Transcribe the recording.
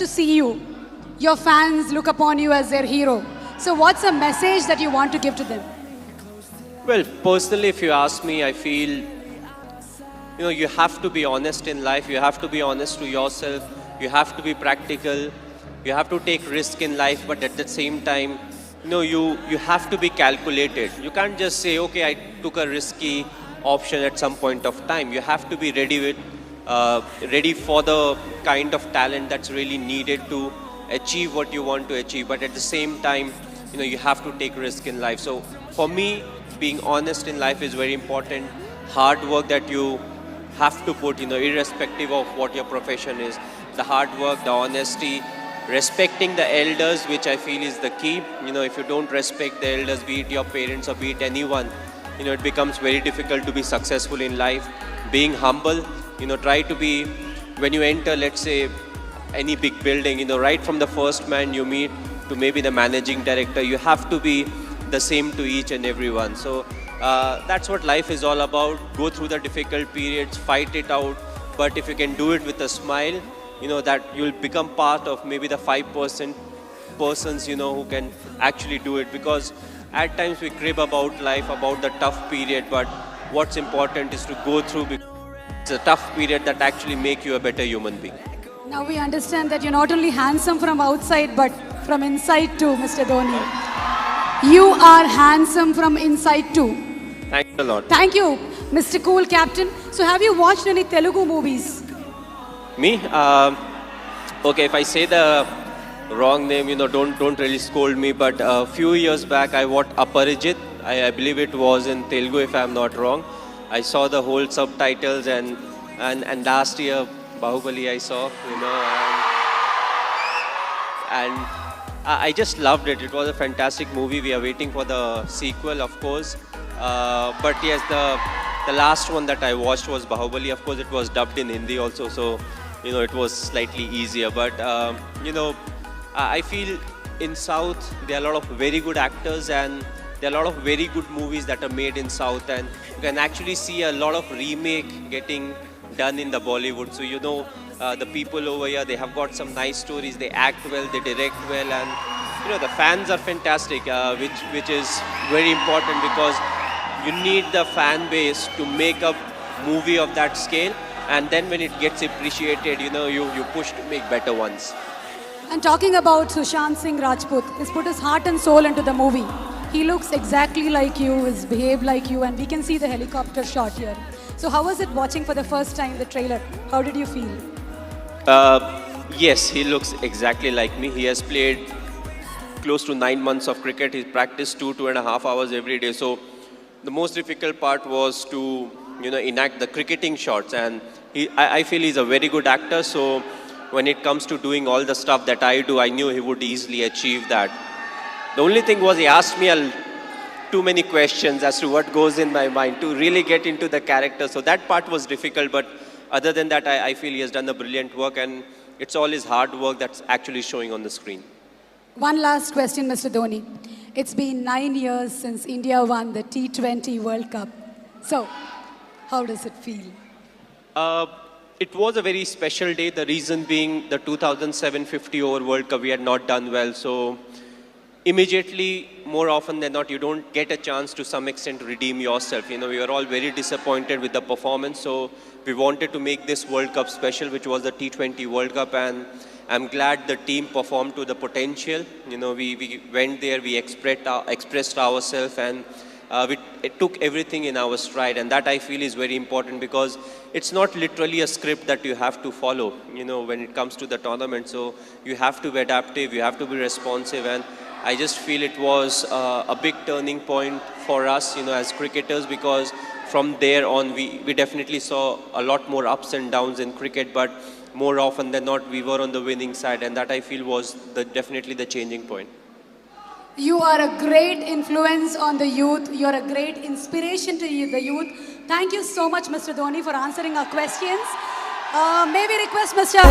to see you. Your fans look upon you as their hero. So what's a message that you want to give to them? Well, personally, if you ask me, I feel, you have to be honest in life. You have to be honest to yourself. You have to be practical. You have to take risk in life, but at the same time, you have to be calculated. You can't just say, okay, I took a risky option at some point of time. You have to be ready for the kind of talent that's really needed to achieve what you want to achieve. But at the same time, you have to take risk in life. So for me, being honest in life is very important. Hard work that you have to put, irrespective of what your profession is. The hard work, the honesty, respecting the elders, which I feel is the key. If you don't respect the elders, be it your parents or be it anyone, it becomes very difficult to be successful in life. Being humble, try to be, when you enter, let's say, any big building, right from the first man you meet to maybe the managing director, you have to be the same to each and everyone. So that's what life is all about. Go through the difficult periods, fight it out, but if you can do it with a smile, that you'll become part of maybe the 5% persons, who can actually do it. Because at times we crib about life, about the tough period, but what's important is to go through, because it's a tough period that actually make you a better human being. Now we understand that you're not only handsome from outside, but from inside too, Mr. Dhoni. You are handsome from inside too. Thanks a lot. Thank you, Mr. Cool Captain. So have you watched any Telugu movies? Me? Okay, if I say the wrong name, don't really scold me. But a few years back, I watched Aparijit. I believe it was in Telugu, if I'm not wrong. I saw the whole subtitles, and last year Bahubali I saw, and I just loved it. It was a fantastic movie. We are waiting for the sequel, of course. But yes, the last one that I watched was Bahubali. Of course, it was dubbed in Hindi also, so it was slightly easier. But I feel in South there are a lot of very good actors, and there are a lot of very good movies that are made in South, and you can actually see a lot of remake getting done in the Bollywood. So the people over here, they have got some nice stories. They act well, they direct well, and the fans are fantastic, which is very important, because you need the fan base to make a movie of that scale, and then when it gets appreciated, you push to make better ones. And talking about Sushant Singh Rajput, he's put his heart and soul into the movie. He looks exactly like you, he's behaved like you, and we can see the helicopter shot here. So how was it watching for the first time the trailer? How did you feel? Yes, he looks exactly like me. He has played close to 9 months of cricket. He's practiced 2.5 hours every day. So the most difficult part was to enact the cricketing shots, and I feel he's a very good actor. So when it comes to doing all the stuff that I do, I knew he would easily achieve that. The only thing was, he asked me too many questions as to what goes in my mind to really get into the character. So that part was difficult, but other than that, I feel he has done a brilliant work, and it's all his hard work that's actually showing on the screen. One last question, Mr. Dhoni. It's been 9 years since India won the T20 World Cup. So, how does it feel? It was a very special day. The reason being the 2007 50 over World Cup, we had not done well. So immediately, more often than not, you don't get a chance to some extent to redeem yourself. We were all very disappointed with the performance. So we wanted to make this World Cup special, which was the T20 World Cup. And I'm glad the team performed to the potential. We went there, we expressed ourselves, and we took everything in our stride. And that I feel is very important, because it's not literally a script that you have to follow, when it comes to the tournament. So you have to be adaptive, you have to be responsive. And I just feel it was a big turning point for us, as cricketers, because from there on, we definitely saw a lot more ups and downs in cricket, but more often than not, we were on the winning side, and that I feel was definitely the changing point. You are a great influence on the youth. You are a great inspiration to the youth. Thank you so much, Mr. Dhoni, for answering our questions. May we request Mr.